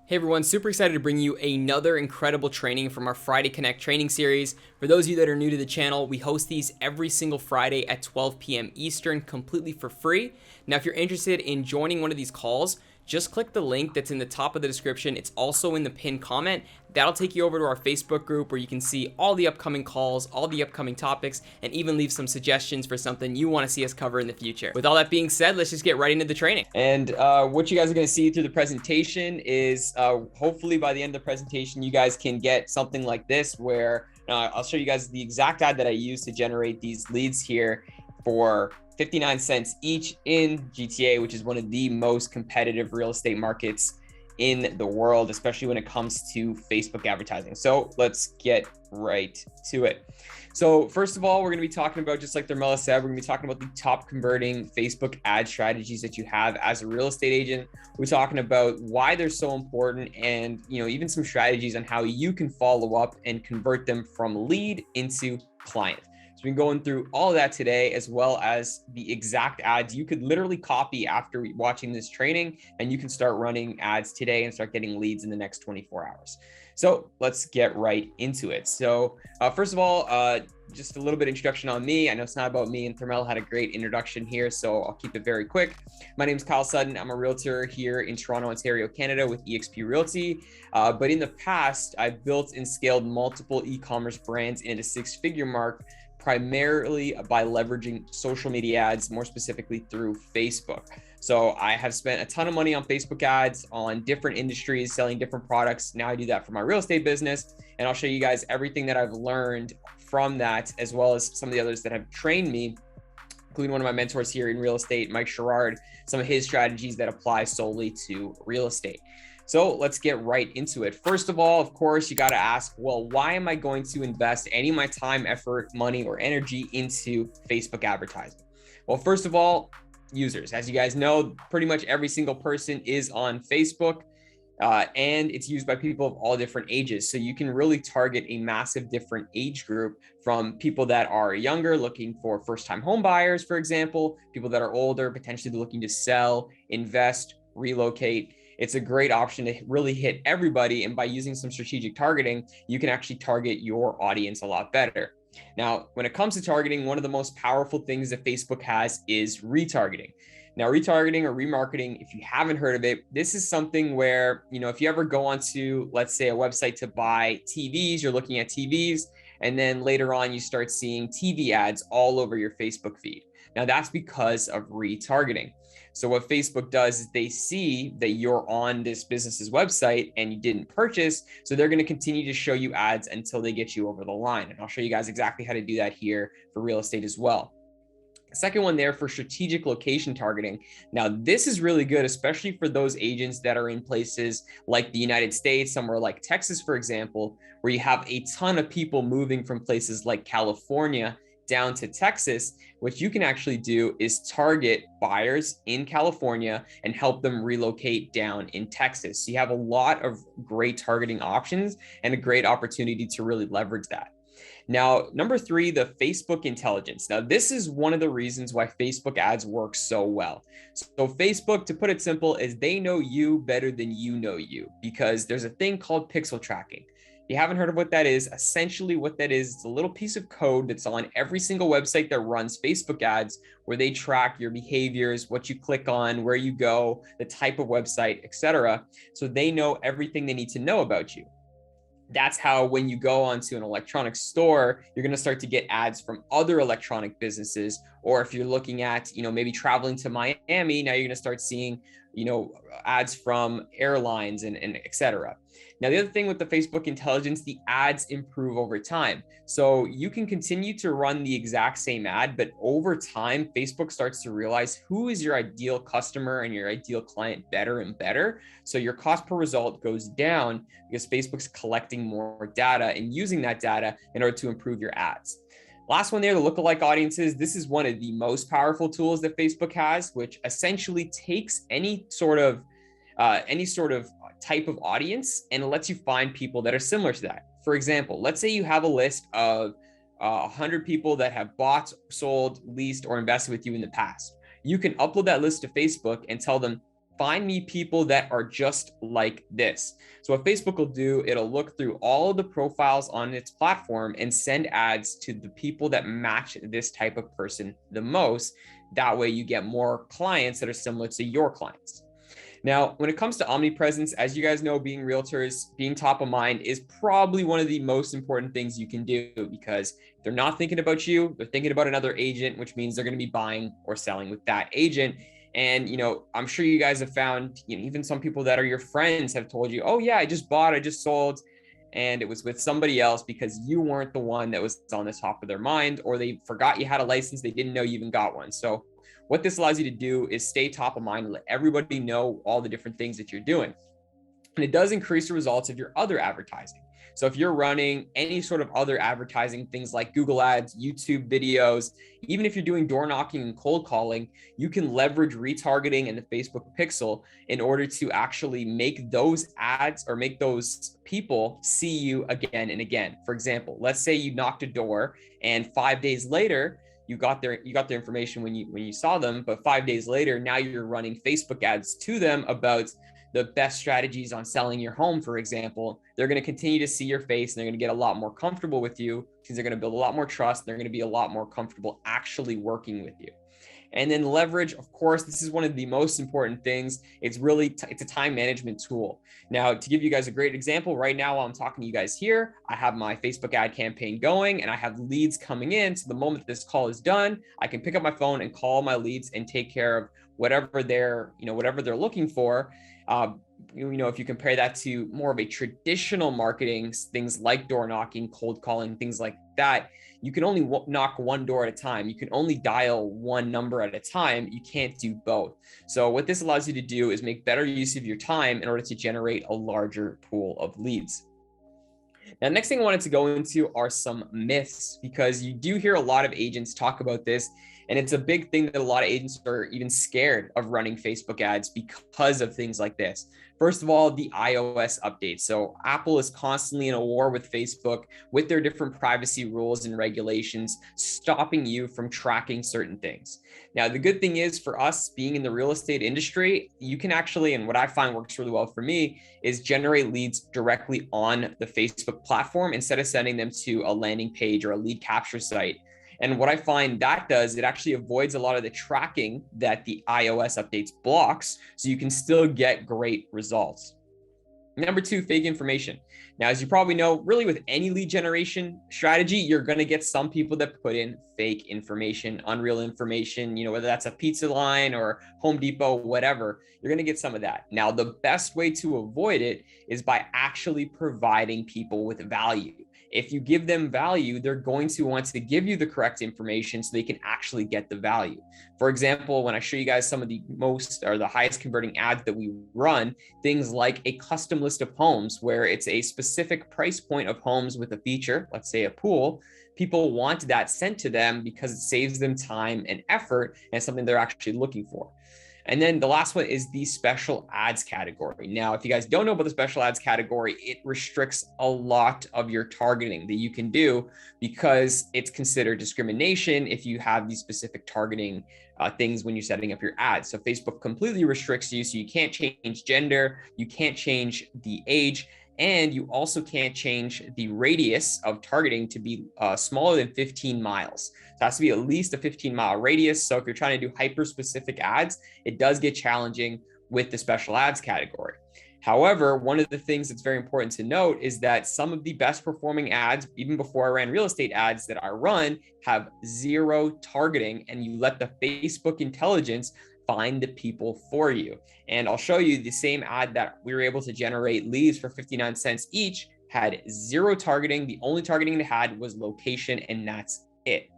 Hey everyone, super excited to bring you another incredible training from our Friday Connect training series. For those of you that are new to the channel, we host these every single Friday at 12 p.m. Eastern, completely for free. Now, if you're interested in joining one of these calls, just click the link that's in the top of the description. It's also in the pinned comment. That'll take you over to our Facebook group where you can see all the upcoming calls, all the upcoming topics, and even leave some suggestions for something you want to see us cover in the future. With all that being said, let's just get right into the training. And what you guys are going to see through the presentation is hopefully by the end of the presentation, you guys can get something like this where I'll show you guys the exact ad that I use to generate these leads here for 59 cents each in GTA, which is one of the most competitive real estate markets in the world, especially when it comes to Facebook advertising. So let's get right to it. So first of all, we're going to be talking about, just like Thermella said, we're going to be talking about the top converting Facebook ad strategies that you have as a real estate agent. We're talking about why they're so important and, even some strategies on how you can follow up and convert them from lead into client. So we're going through all of that today, as well as the exact ads you could literally copy after watching this training, and you can start running ads today and start getting leads in the next 24 hours. So let's get right into it. So first of all, just a little bit of introduction on me. I know it's not about me, and Thermel had a great introduction here, so I'll keep it very quick. My name is Kyle Sutton. I'm a realtor here in Toronto, Ontario, Canada with eXp Realty. But in the past, I've built and scaled multiple e-commerce brands into six-figure mark, primarily by leveraging social media ads, more specifically through Facebook. So I have spent a ton of money on Facebook ads on different industries, selling different products. Now I do that for my real estate business, and I'll show you guys everything that I've learned from that, as well as some of the others that have trained me, including one of my mentors here in real estate, Mike Sherrard, some of his strategies that apply solely to real estate. So let's get right into it. First of all, of course, you got to ask, well, why am I going to invest any of my time, effort, money, or energy into Facebook advertising? Well, first of all, users. As you guys know, pretty much every single person is on Facebook, and it's used by people of all different ages. So you can really target a massive different age group, from people that are younger looking for first-time home buyers, for example, people that are older, potentially looking to sell, invest, relocate. It's a great option to really hit everybody. And by using some strategic targeting, you can actually target your audience a lot better. Now, when it comes to targeting, one of the most powerful things that Facebook has is retargeting. Now, retargeting or remarketing, if you haven't heard of it, this is something where, if you ever go onto, let's say, a website to buy TVs, you're looking at TVs, and then later on you start seeing TV ads all over your Facebook feed. Now, that's because of retargeting. So what Facebook does is they see that you're on this business's website and you didn't purchase, so they're going to continue to show you ads until they get you over the line. And I'll show you guys exactly how to do that here for real estate as well. The second one there for strategic location targeting. Now, this is really good, especially for those agents that are in places like the United States, somewhere like Texas, for example, where you have a ton of people moving from places like California down to Texas. What you can actually do is target buyers in California and help them relocate down in Texas. So you have a lot of great targeting options and a great opportunity to really leverage that. Now, number three, the Facebook intelligence. Now, this is one of the reasons why Facebook ads work so well. So Facebook, to put it simple, is they know you better than you know you, because there's a thing called pixel tracking. If you haven't heard of what that is, essentially what that is, it's a little piece of code that's on every single website that runs Facebook ads, where they track your behaviors, what you click on, where you go, the type of website, etc. So they know everything they need to know about you. That's how, when you go onto an electronic store, you're going to start to get ads from other electronic businesses. Or if you're looking at, maybe traveling to Miami, now you're going to start seeing, ads from airlines and et cetera. Now, the other thing with the Facebook intelligence, the ads improve over time. So you can continue to run the exact same ad, but over time, Facebook starts to realize who is your ideal customer and your ideal client better and better. So your cost per result goes down because Facebook's collecting more data and using that data in order to improve your ads. Last one there, the lookalike audiences. This is one of the most powerful tools that Facebook has, which essentially takes any sort of type of audience and it lets you find people that are similar to that. For example, let's say you have a list of 100 people that have bought, sold, leased, or invested with you in the past. You can upload that list to Facebook and tell them, find me people that are just like this. So what Facebook will do, it'll look through all of the profiles on its platform and send ads to the people that match this type of person the most. That way you get more clients that are similar to your clients. Now, when it comes to omnipresence, as you guys know, being realtors, being top of mind is probably one of the most important things you can do, because they're not thinking about you, they're thinking about another agent, which means they're going to be buying or selling with that agent. And, I'm sure you guys have found, even some people that are your friends have told you, oh yeah, I just bought, I just sold. And it was with somebody else because you weren't the one that was on the top of their mind, or they forgot you had a license. They didn't know you even got one. So what this allows you to do is stay top of mind and let everybody know all the different things that you're doing. And it does increase the results of your other advertising. So if you're running any sort of other advertising, things like Google Ads, YouTube videos, even if you're doing door knocking and cold calling, you can leverage retargeting and the Facebook pixel in order to actually make those ads or make those people see you again and again. For example, let's say you knocked a door and 5 days later, you got their information when you saw them, but 5 days later, now you're running Facebook ads to them about the best strategies on selling your home, for example. They're going to continue to see your face and they're going to get a lot more comfortable with you, because they're going to build a lot more trust. And they're going to be a lot more comfortable actually working with you. And then leverage, of course, this is one of the most important things. It's really, it's a time management tool. Now, to give you guys a great example, right now while I'm talking to you guys here, I have my Facebook ad campaign going and I have leads coming in. So the moment this call is done, I can pick up my phone and call my leads and take care of whatever they're looking for. If you compare that to more of a traditional marketing, things like door knocking, cold calling, things like that, you can only knock one door at a time. You can only dial one number at a time. You can't do both. So what this allows you to do is make better use of your time in order to generate a larger pool of leads. Now, next thing I wanted to go into are some myths, because you do hear a lot of agents talk about this. And it's a big thing that a lot of agents are even scared of running Facebook ads because of things like this. First of all, the iOS updates. So Apple is constantly in a war with Facebook with their different privacy rules and regulations, stopping you from tracking certain things. Now, the good thing is for us being in the real estate industry, you can actually, and what I find works really well for me, is generate leads directly on the Facebook platform instead of sending them to a landing page or a lead capture site. And what I find that does, it actually avoids a lot of the tracking that the iOS updates blocks, so you can still get great results. Number two, fake information. Now, as you probably know, really with any lead generation strategy, you're going to get some people that put in fake information, unreal information, whether that's a pizza line or Home Depot, whatever, you're going to get some of that. Now, the best way to avoid it is by actually providing people with value. If you give them value, they're going to want to give you the correct information so they can actually get the value. For example, when I show you guys some of the most or the highest converting ads that we run, things like a custom list of homes where it's a specific price point of homes with a feature, let's say a pool, people want that sent to them because it saves them time and effort, and it's something they're actually looking for. And then the last one is the special ads category. Now, if you guys don't know about the special ads category, it restricts a lot of your targeting that you can do because it's considered discrimination if you have these specific targeting things when you're setting up your ads. So Facebook completely restricts you. So you can't change gender, you can't change the age, and you also can't change the radius of targeting to be smaller than 15 miles. So it has to be at least a 15-mile radius. So if you're trying to do hyper-specific ads, it does get challenging with the special ads category. However, one of the things that's very important to note is that some of the best performing ads, even before I ran real estate ads that I run, have zero targeting, and you let the Facebook intelligence find the people for you. And I'll show you the same ad that we were able to generate leads for 59 cents each had zero targeting. The only targeting it had was location, and that's it.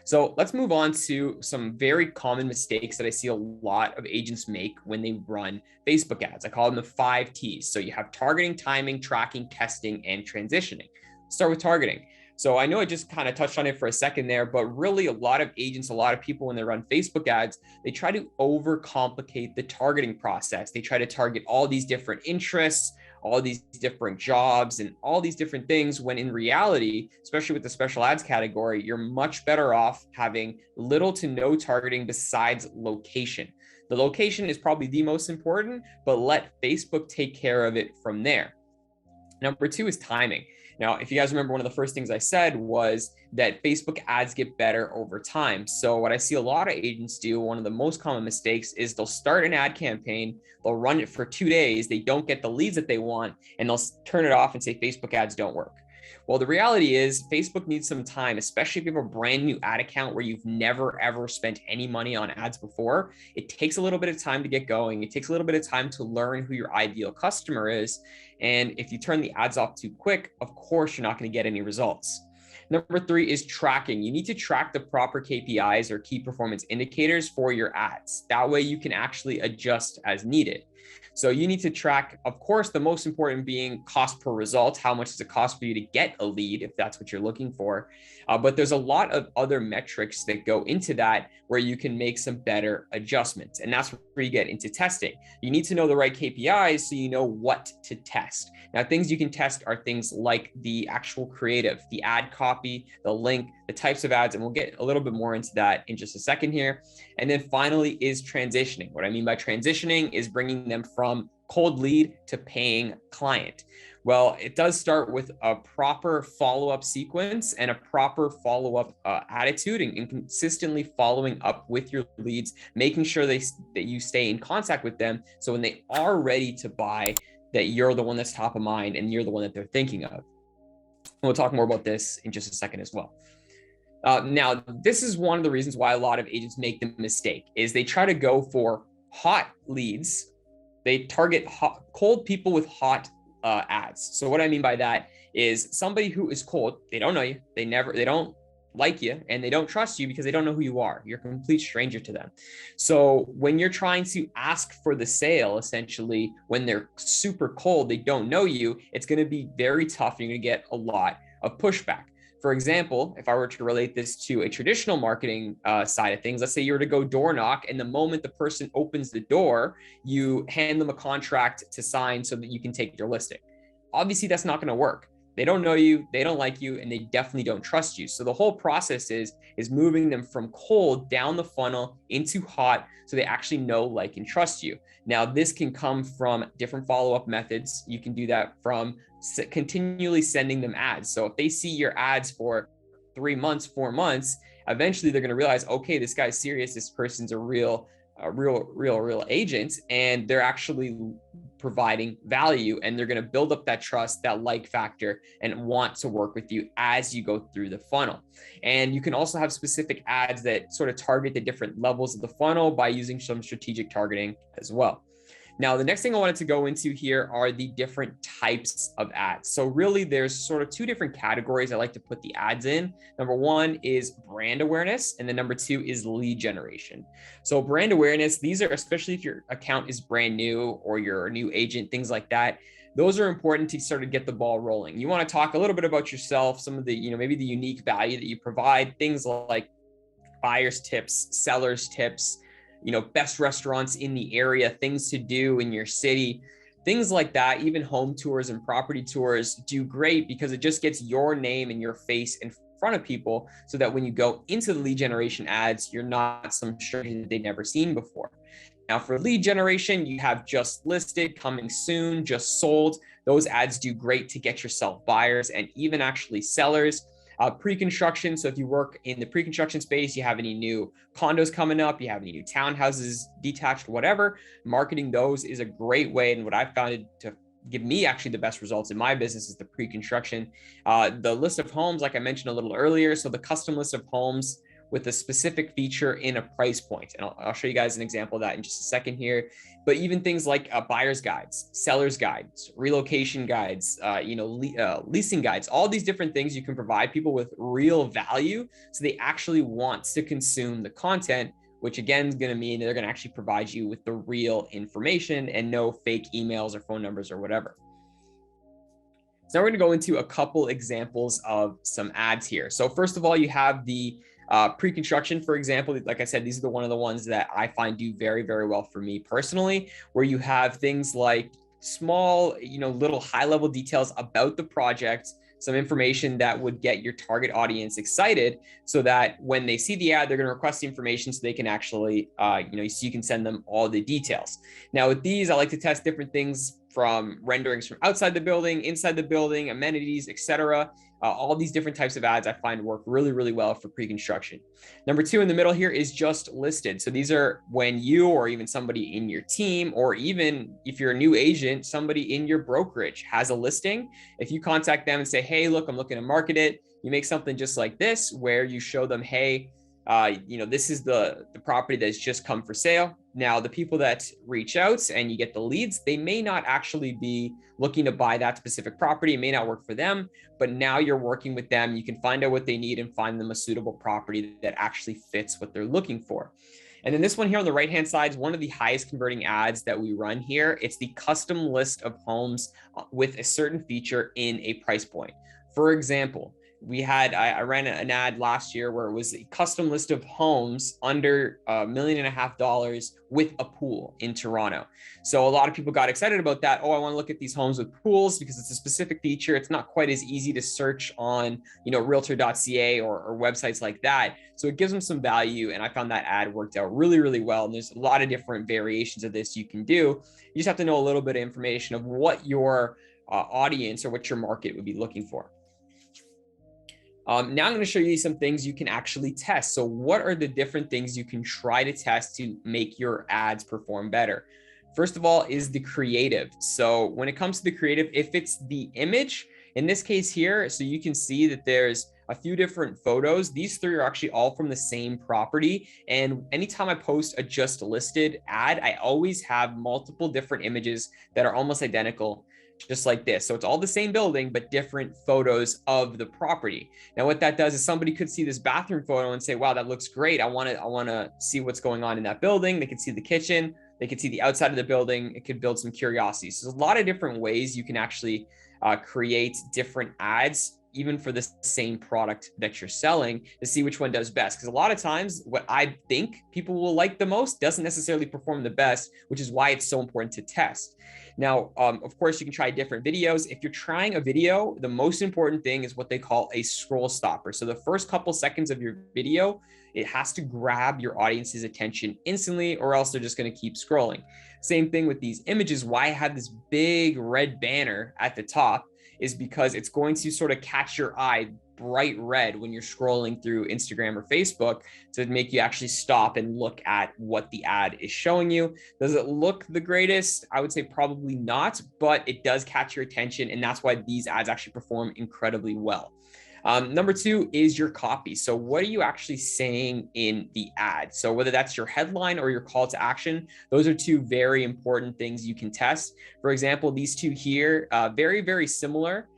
So let's move on to some very common mistakes that I see a lot of agents make when they run Facebook ads. I call them the 5 T's. So you have targeting, timing, tracking, testing, and transitioning. Let's start with targeting. So I know I just kind of touched on it for a second there, but really a lot of agents, a lot of people when they run Facebook ads, they try to overcomplicate the targeting process. They try to target all these different interests, all these different jobs, and all these different things, when in reality, especially with the special ads category, you're much better off having little to no targeting besides location. The location is probably the most important, but let Facebook take care of it from there. Number two is timing. Now, if you guys remember, one of the first things I said was that Facebook ads get better over time. So what I see a lot of agents do, one of the most common mistakes is they'll start an ad campaign, they'll run it for 2 days, they don't get the leads that they want, and they'll turn it off and say Facebook ads don't work. Well, the reality is Facebook needs some time, especially if you have a brand new ad account where you've never, ever spent any money on ads before. It takes a little bit of time to get going. It takes a little bit of time to learn who your ideal customer is. And if you turn the ads off too quick, of course, you're not going to get any results. Number three is tracking. You need to track the proper KPIs or key performance indicators for your ads. That way you can actually adjust as needed. So you need to track, of course, the most important being cost per result. How much does it cost for you to get a lead if that's what you're looking for? But there's a lot of other metrics that go into that where you can make some better adjustments. And that's where you get into testing. You need to know the right KPIs so you know what to test. Now, things you can test are things like the actual creative, the ad copy, the link, the types of ads, and we'll get a little bit more into that in just a second here. And then finally is transitioning. What I mean by transitioning is bringing them from cold lead to paying client. Well, it does start with a proper follow-up sequence and a proper follow-up attitude and consistently following up with your leads, making sure that you stay in contact with them. So when they are ready to buy, that you're the one that's top of mind and you're the one that they're thinking of. And we'll talk more about this in just a second as well. Now, this is one of the reasons why a lot of agents make the mistake is they try to go for hot leads. They target cold people with hot ads. So what I mean by that is somebody who is cold, they don't know you, they don't like you, and they don't trust you because they don't know who you are. You're a complete stranger to them. So when you're trying to ask for the sale, essentially, when they're super cold, they don't know you, it's going to be very tough. You're going to get a lot of pushback. For example, if I were to relate this to a traditional marketing side of things, let's say you were to go door knock, and the moment the person opens the door, you hand them a contract to sign so that you can take your listing. Obviously, that's not going to work. They don't know you, they don't like you, and they definitely don't trust you. So the whole process is moving them from cold down the funnel into hot so they actually know, like, and trust you. Now, this can come from different follow-up methods. You can do that from continually sending them ads. So if they see your ads for 3 months, 4 months, eventually they're going to realize, okay, this guy's serious. This person's a real agent, and they're actually providing value, and they're going to build up that trust, that like factor, and want to work with you as you go through the funnel. And you can also have specific ads that sort of target the different levels of the funnel by using some strategic targeting as well. Now, the next thing I wanted to go into here are the different types of ads. So really, there's sort of 2 different categories I like to put the ads in. Number 1 is brand awareness, and then number 2 is lead generation. So brand awareness, these are, especially if your account is brand new or you're a new agent, things like that, those are important to sort of get the ball rolling. You want to talk a little bit about yourself, some of the, maybe the unique value that you provide, things like buyers tips, sellers tips, best restaurants in the area, things to do in your city, things like that. Even home tours and property tours do great because it just gets your name and your face in front of people so that when you go into the lead generation ads, you're not some stranger that they've never seen before. Now, for lead generation, you have just listed, coming soon, just sold. Those ads do great to get yourself buyers and even actually sellers. Pre-construction. So if you work in the pre-construction space, you have any new condos coming up, you have any new townhouses, detached, whatever, marketing those is a great way. And what I've found to give me actually the best results in my business is the pre-construction. The list of homes, like I mentioned a little earlier. So the custom list of homes with a specific feature in a price point. And I'll show you guys an example of that in just a second here. But even things like buyer's guides, seller's guides, relocation guides, leasing guides, all these different things you can provide people with real value so they actually want to consume the content, which again is going to mean they're going to actually provide you with the real information and no fake emails or phone numbers or whatever. So now we're going to go into a couple examples of some ads here. So first of all, you have the pre-construction, for example. Like I said, these are one of the ones that I find do very, very well for me personally, where you have things like small, little high level details about the project, some information that would get your target audience excited so that when they see the ad, they're going to request the information so they can actually, so you can send them all the details. Now with these, I like to test different things from renderings from outside the building, inside the building, amenities, etc. All these different types of ads I find work really, really well for pre-construction. Number 2 in the middle here is just listed. So these are when you or even somebody in your team, or even if you're a new agent, somebody in your brokerage has a listing. If you contact them and say, hey, look, I'm looking to market it, you make something just like this where you show them, hey, this is the property that's just come for sale. Now, the people that reach out and you get the leads, they may not actually be looking to buy that specific property. It may not work for them, but now you're working with them. You can find out what they need and find them a suitable property that actually fits what they're looking for. And then this one here on the right-hand side is one of the highest converting ads that we run here. It's the custom list of homes with a certain feature in a price point. For example, I ran an ad last year where it was a custom list of homes under $1.5 million with a pool in Toronto. So a lot of people got excited about that. Oh, I want to look at these homes with pools because it's a specific feature. It's not quite as easy to search on, realtor.ca or websites like that. So it gives them some value. And I found that ad worked out really, really well. And there's a lot of different variations of this you can do. You just have to know a little bit of information of what your audience or what your market would be looking for. Now I'm going to show you some things you can actually test. So what are the different things you can try to test to make your ads perform better? First of all is the creative. So when it comes to the creative, if it's the image, in this case here, so you can see that there's a few different photos. These 3 are actually all from the same property. And anytime I post a just listed ad, I always have multiple different images that are almost identical, just like this. So it's all the same building, but different photos of the property. Now, what that does is somebody could see this bathroom photo and say, wow, that looks great. I want to see what's going on in that building. They can see the kitchen. They can see the outside of the building. It could build some curiosity. So there's a lot of different ways you can actually create different ads, even for the same product that you're selling, to see which one does best. Because a lot of times what I think people will like the most doesn't necessarily perform the best, which is why it's so important to test. Now, of course, you can try different videos. If you're trying a video, the most important thing is what they call a scroll stopper. So the first couple seconds of your video, it has to grab your audience's attention instantly, or else they're just going to keep scrolling. Same thing with these images. Why I have this big red banner at the top is because it's going to sort of catch your eye bright red when you're scrolling through Instagram or Facebook to make you actually stop and look at what the ad is showing you. Does it look the greatest? I would say probably not, but it does catch your attention. And that's why these ads actually perform incredibly well. Number 2 is your copy. So what are you actually saying in the ad? So whether that's your headline or your call to action, those are 2 very important things you can test. For example, these 2 here, very, very similar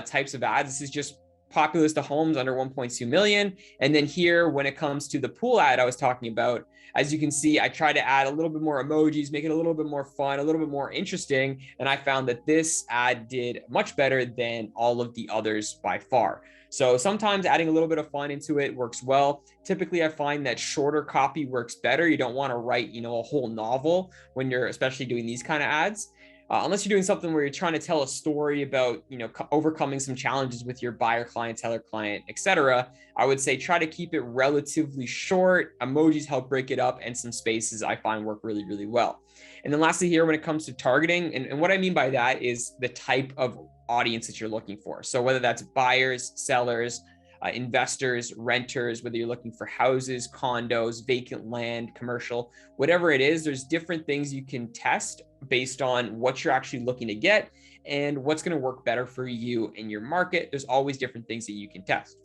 types of ads. This is just popular list of homes under 1.2 million. And then here, when it comes to the pool ad I was talking about, as you can see, I try to add a little bit more emojis, make it a little bit more fun, a little bit more interesting. And I found that this ad did much better than all of the others by far. So sometimes adding a little bit of fun into it works well. Typically, I find that shorter copy works better. You don't want to write, a whole novel when you're especially doing these kind of ads. Unless you're doing something where you're trying to tell a story about, overcoming some challenges with your buyer client, seller client, etc. I would say try to keep it relatively short. Emojis help break it up, and some spaces I find work really, really well. And then lastly here, when it comes to targeting, and what I mean by that is the type of audience that you're looking for. So whether that's buyers, sellers, investors, renters, whether you're looking for houses, condos, vacant land, commercial, whatever it is, there's different things you can test based on what you're actually looking to get and what's going to work better for you in your market. There's always different things that you can test.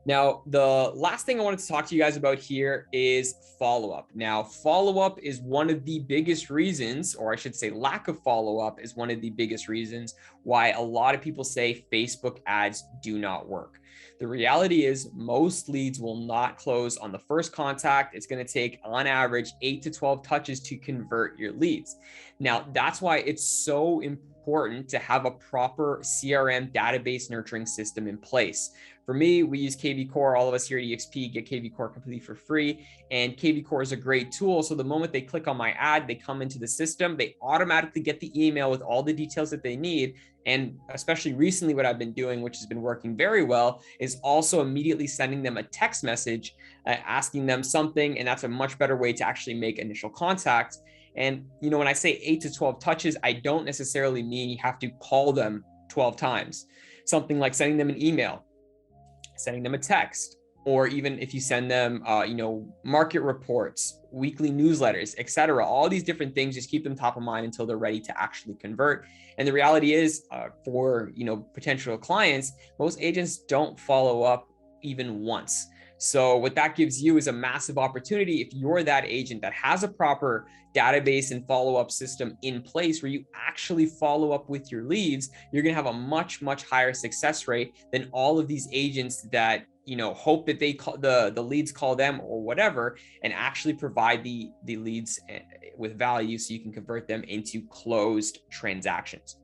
Now, the last thing I wanted to talk to you guys about here is follow-up. Now, follow-up is one of the biggest reasons, or I should say lack of follow-up is one of the biggest reasons why a lot of people say Facebook ads do not work. The reality is most leads will not close on the first contact. It's going to take on average 8 to 12 touches to convert your leads. Now, that's why it's so important important to have a proper CRM database nurturing system in place. For me, we use KV Core. All of us here at EXP get KV Core completely for free. And KV Core is a great tool. So the moment they click on my ad, they come into the system, they automatically get the email with all the details that they need. And especially recently, what I've been doing, which has been working very well, is also immediately sending them a text message, asking them something. And that's a much better way to actually make initial contact. And, when I say 8 to 12 touches, I don't necessarily mean you have to call them 12 times. Something like sending them an email, sending them a text, or even if you send them, market reports, weekly newsletters, etc. All these different things, just keep them top of mind until they're ready to actually convert. And the reality is, for potential clients, most agents don't follow up even once. So what that gives you is a massive opportunity. If you're that agent that has a proper database and follow-up system in place where you actually follow up with your leads, you're going to have a much, much higher success rate than all of these agents that hope that they call the leads call them or whatever, and actually provide the leads with value so you can convert them into closed transactions.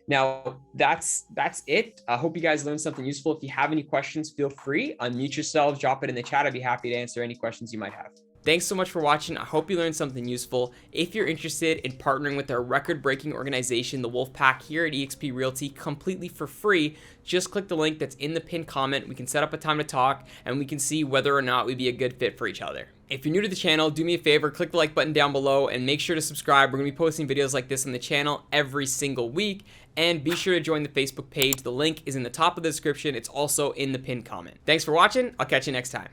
Now, that's it. I hope you guys learned something useful. If you have any questions, feel free, unmute yourselves, drop it in the chat. I'd be happy to answer any questions you might have. Thanks so much for watching. I hope you learned something useful. If you're interested in partnering with our record-breaking organization, the Wolfpack, here at eXp Realty, completely for free, just click the link that's in the pinned comment. We can set up a time to talk, and we can see whether or not we'd be a good fit for each other. If you're new to the channel, do me a favor, click the like button down below, and make sure to subscribe. We're going to be posting videos like this on the channel every single week. And be sure to join the Facebook page. The link is in the top of the description. It's also in the pinned comment. Thanks for watching. I'll catch you next time.